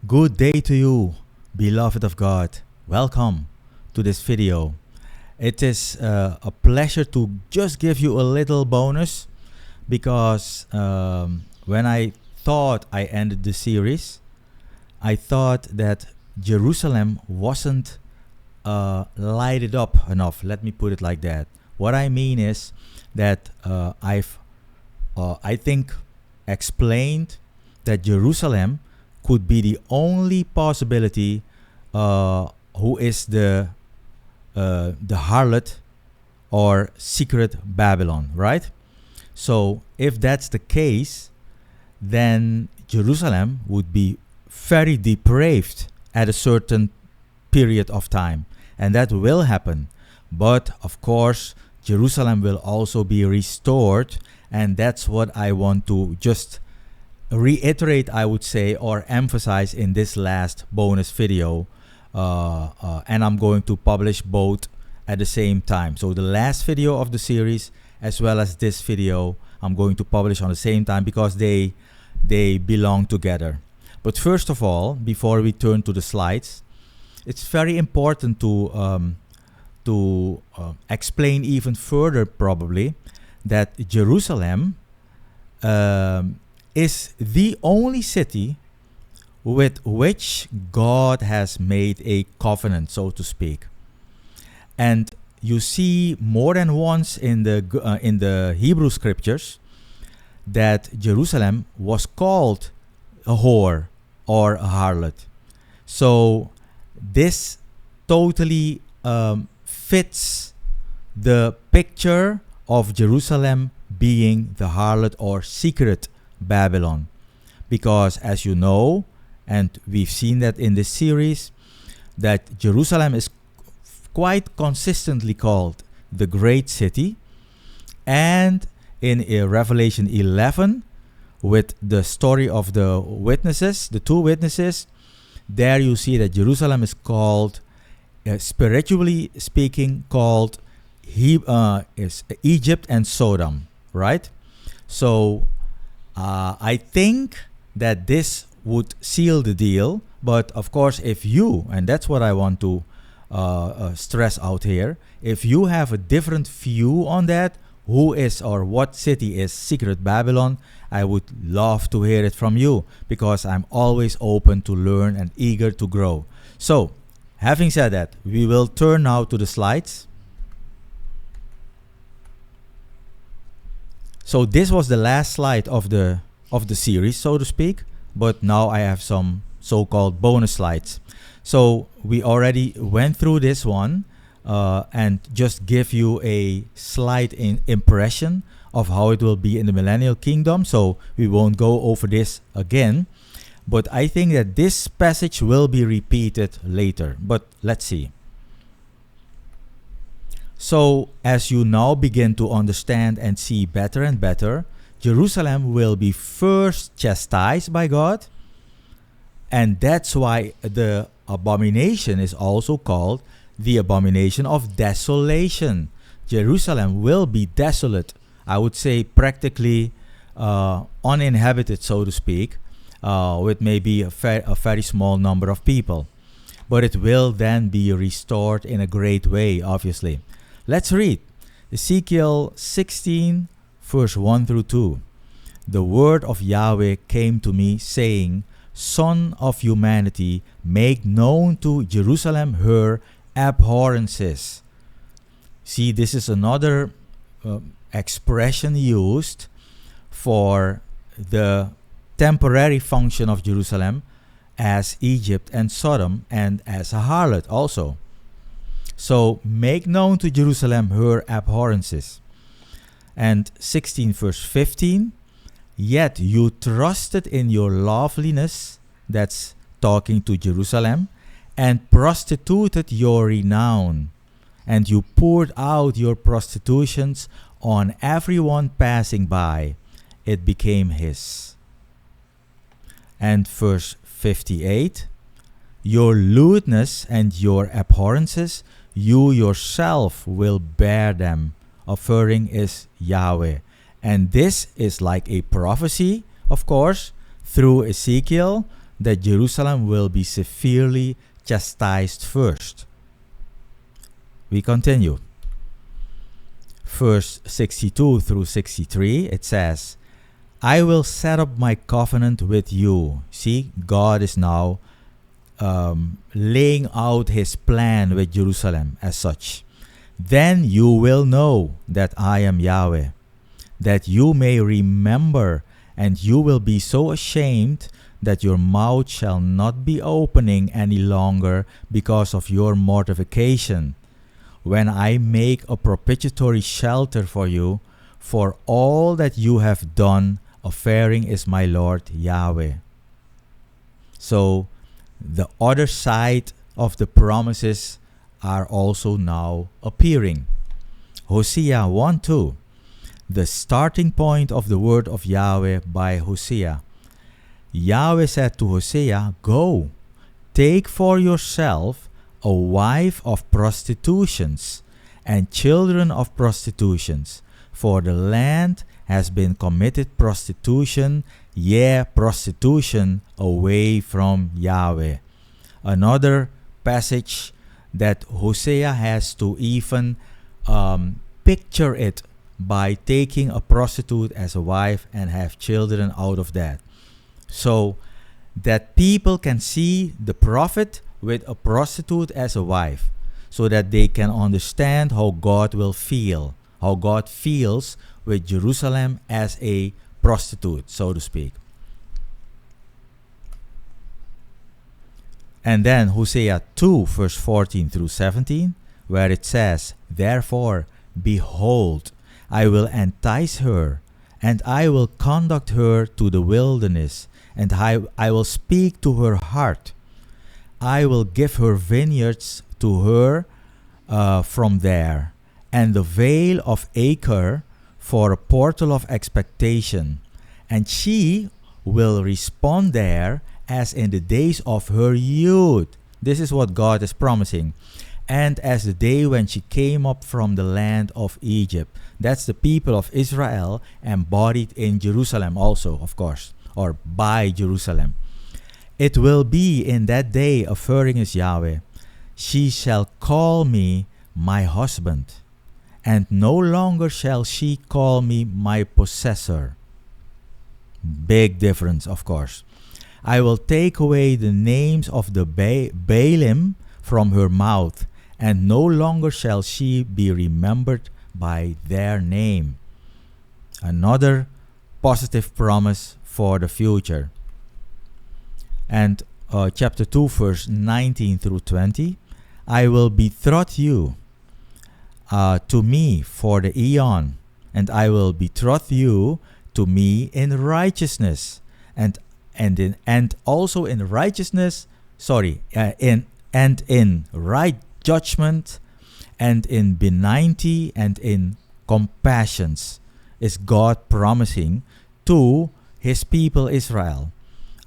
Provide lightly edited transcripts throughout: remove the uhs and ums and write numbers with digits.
Good day to you, beloved of God. Welcome to this video. It is a pleasure to just give you a little bonus because when I thought I ended the series, I thought that Jerusalem wasn't lighted up enough. Let me put it like that. What I mean is that I think, explained that Jerusalem could be the only possibility who is the harlot or secret Babylon, right? So if that's the case, then Jerusalem would be very depraved at a certain period of time, and that will happen. But of course, Jerusalem will also be restored, and that's what I want to just reiterate, I would say, or emphasize in this last bonus video. And I'm going to publish both at the same time. So the last video of the series as well as this video I'm going to publish on the same time because they belong together. But first of all, before we turn to the slides, it's very important to explain even further probably that Jerusalem is the only city with which God has made a covenant, so to speak. And you see more than once in the Hebrew scriptures that Jerusalem was called a whore or a harlot. So this totally fits the picture of Jerusalem being the harlot or secret Babylon, because as you know, and we've seen that in this series, that Jerusalem is quite consistently called the great city. And in Revelation 11, with the story of the witnesses, the two witnesses, there you see that Jerusalem is called, spiritually speaking, called is Egypt and Sodom, right? So I think that this would seal the deal. But of course, if you, and that's what I want to stress out here, if you have a different view on that, who is or what city is secret Babylon, I would love to hear it from you, because I'm always open to learn and eager to grow. So having said that, we will turn now to the slides. So this was the last slide of the series, so to speak, but now I have some so-called bonus slides. So we already went through this one and just give you a slight impression of how it will be in the millennial kingdom. So we won't go over this again, but I think that this passage will be repeated later. But let's see. So as you now begin to understand and see better and better, Jerusalem will be first chastised by God. And that's why the abomination is also called the abomination of desolation. Jerusalem will be desolate. I would say practically uninhabited, so to speak, with maybe a very small number of people. But it will then be restored in a great way, obviously. Let's read Ezekiel 16, verse 1 through 2. The word of Yahweh came to me, saying, Son of humanity, make known to Jerusalem her abhorrences. See, this is another expression used for the temporary function of Jerusalem as Egypt and Sodom and as a harlot also. So make known to Jerusalem her abhorrences. And 16 verse 15, yet you trusted in your loveliness, that's talking to Jerusalem, and prostituted your renown, and you poured out your prostitutions on everyone passing by. It became his. And verse 58, your lewdness and your abhorrences, you yourself will bear them. Offering is Yahweh. And this is like a prophecy, of course, through Ezekiel, that Jerusalem will be severely chastised first. We continue. Verse 62 through 63, it says, I will set up my covenant with you. See, God is now laying out his plan with Jerusalem as such. Then you will know that I am Yahweh, that you may remember, and you will be so ashamed that your mouth shall not be opening any longer because of your mortification. When I make a propitiatory shelter for you, for all that you have done, affaring is my Lord Yahweh. So, the other side of the promises are also now appearing. Hosea 1:2, the starting point of the word of Yahweh by Hosea. Yahweh said to Hosea, Go, take for yourself a wife of prostitutions and children of prostitutions, for the land has been committed prostitution, prostitution away from Yahweh. Another passage that Hosea has to even picture it by taking a prostitute as a wife and have children out of that. So that people can see the prophet with a prostitute as a wife, so that they can understand how God will feel, how God feels with Jerusalem as a prostitute, so to speak. And then Hosea 2 verse 14 through 17, where it says, Therefore, behold, I will entice her, and I will conduct her to the wilderness, and I will speak to her heart. I will give her vineyards to her from there, and the vale of Acre for a portal of expectation. And she will respond there as in the days of her youth. This is what God is promising. And as the day when she came up from the land of Egypt. That's the people of Israel embodied in Jerusalem also, of course, or by Jerusalem. It will be in that day, affirming is Yahweh, she shall call me my husband, and no longer shall she call me my possessor. Big difference, of course. I will take away the names of the Baalim from her mouth, and no longer shall she be remembered by their name. Another positive promise for the future. And chapter 2 verse 19 through 20, I will betroth you to me for the eon, and I will betroth you to me in righteousness, and also in righteousness, in right judgment, and in benignity, and in compassions, is God promising to his people Israel.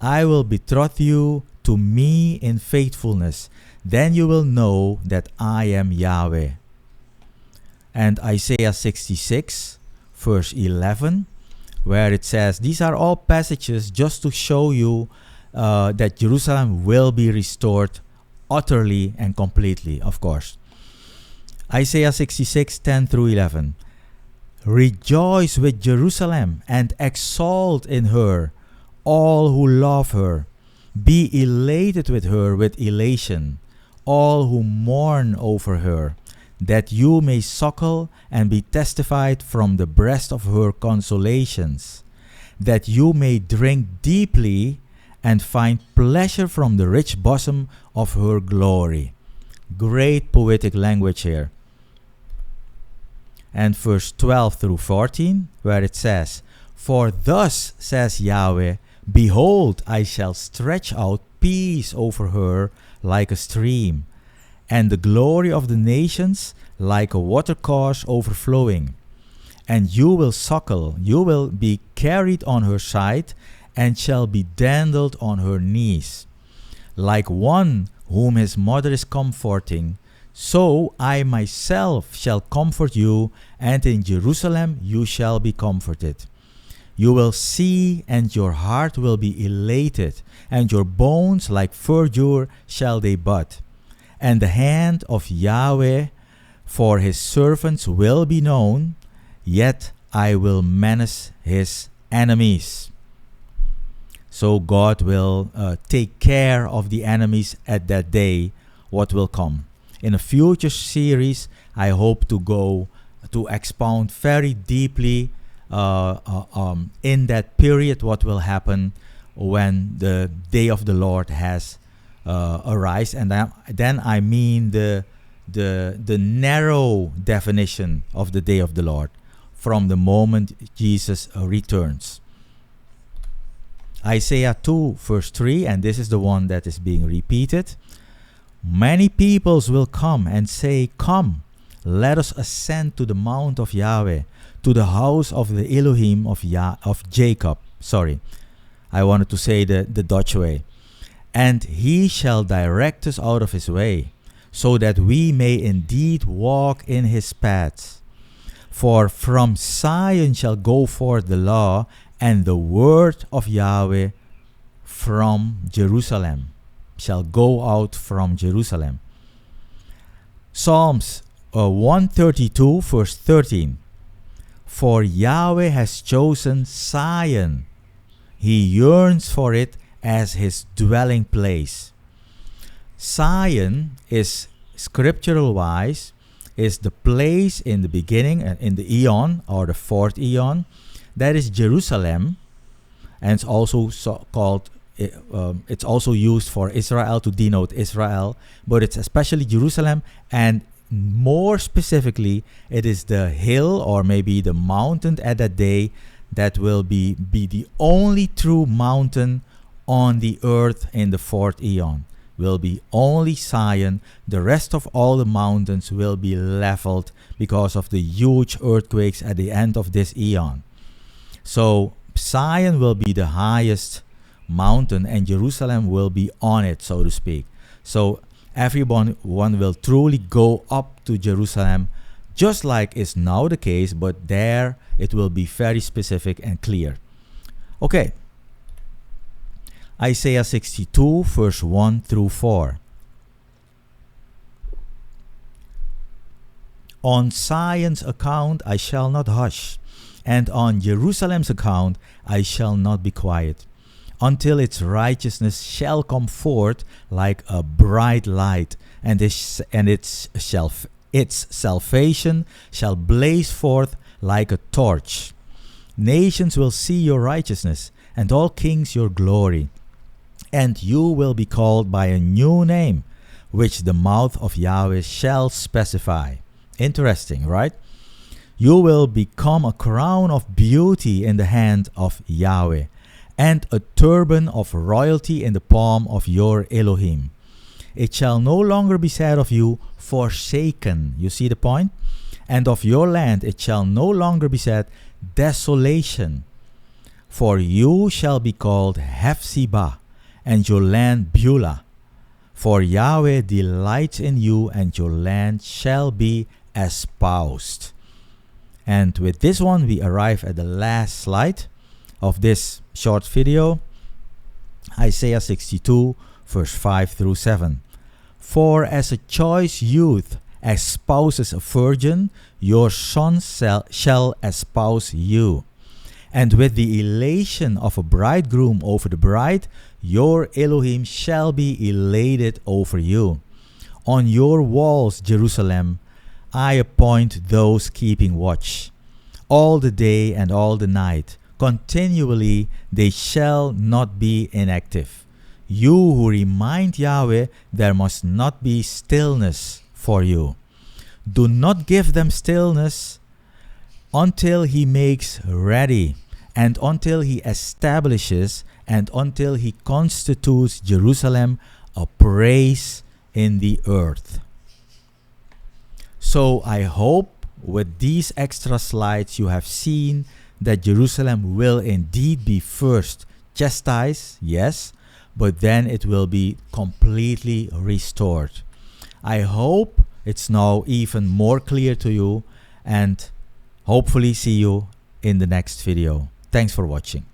I will betroth you to me in faithfulness. Then you will know that I am Yahweh. And Isaiah 66 verse 11, where it says, these are all passages just to show you that Jerusalem will be restored utterly and completely, of course. Isaiah 66, 10 through 11. Rejoice with Jerusalem and exalt in her, all who love her. Be elated with her with elation, all who mourn over her, that you may suckle and be testified from the breast of her consolations, that you may drink deeply and find pleasure from the rich bosom of her glory. Great poetic language here. And verse 12 through 14, where it says, For thus says Yahweh, Behold, I shall stretch out peace over her like a stream, and the glory of the nations like a watercourse overflowing. And you will suckle, you will be carried on her side, and shall be dandled on her knees. Like one whom his mother is comforting, so I myself shall comfort you, and in Jerusalem you shall be comforted. You will see, and your heart will be elated, and your bones like verdure shall they bud. And the hand of Yahweh for his servants will be known, yet I will menace his enemies. So God will take care of the enemies at that day, what will come. In a future series, I hope to go to expound very deeply in that period what will happen when the day of the Lord has arise. And then I mean the narrow definition of the day of the Lord from the moment Jesus returns. Isaiah 2 verse 3, and this is the one that is being repeated. Many peoples will come and say, Come, let us ascend to the mount of Yahweh, to the house of the Elohim of Jacob. Sorry, I wanted to say the Dutch way. And he shall direct us out of his way, so that we may indeed walk in his paths. For from Zion shall go forth the law, and the word of Yahweh from Jerusalem shall go out from Jerusalem. Psalms 132 verse 13. For Yahweh has chosen Zion. He yearns for it as his dwelling place. Zion is scriptural wise is the place in the beginning, in the eon or the fourth eon. That is Jerusalem, and it's also called. It's also used for Israel to denote Israel, but it's especially Jerusalem, and more specifically, it is the hill or maybe the mountain at that day that will be the only true mountain on the earth in the fourth eon. Will be only Zion. The rest of all the mountains will be leveled because of the huge earthquakes at the end of this eon. So Zion will be the highest mountain and Jerusalem will be on it, so to speak. So everyone will truly go up to Jerusalem, just like is now the case, but there it will be very specific and clear. Okay. Isaiah 62 verse 1 through 4. On Zion's account I shall not hush, and on Jerusalem's account I shall not be quiet, until its righteousness shall come forth like a bright light, and its salvation shall blaze forth like a torch. Nations will see your righteousness, and all kings your glory. And you will be called by a new name, which the mouth of Yahweh shall specify. Interesting, right? You will become a crown of beauty in the hand of Yahweh, and a turban of royalty in the palm of your Elohim. It shall no longer be said of you, forsaken. You see the point? And of your land it shall no longer be said, desolation. For you shall be called Hephzibah, and your land Beulah. For Yahweh delights in you, and your land shall be espoused. And with this one, we arrive at the last slide of this short video. Isaiah 62, verse 5 through 7. For as a choice youth espouses a virgin, your son shall espouse you. And with the elation of a bridegroom over the bride, your Elohim shall be elated over you. On your walls, Jerusalem, I appoint those keeping watch, all the day and all the night. Continually they shall not be inactive. You who remind Yahweh, there must not be stillness for you. Do not give them stillness until he makes ready, and until he establishes, and until he constitutes Jerusalem a praise in the earth. So I hope with these extra slides you have seen that Jerusalem will indeed be first chastised, yes, but then it will be completely restored. I hope it's now even more clear to you, and hopefully see you in the next video. Thanks for watching.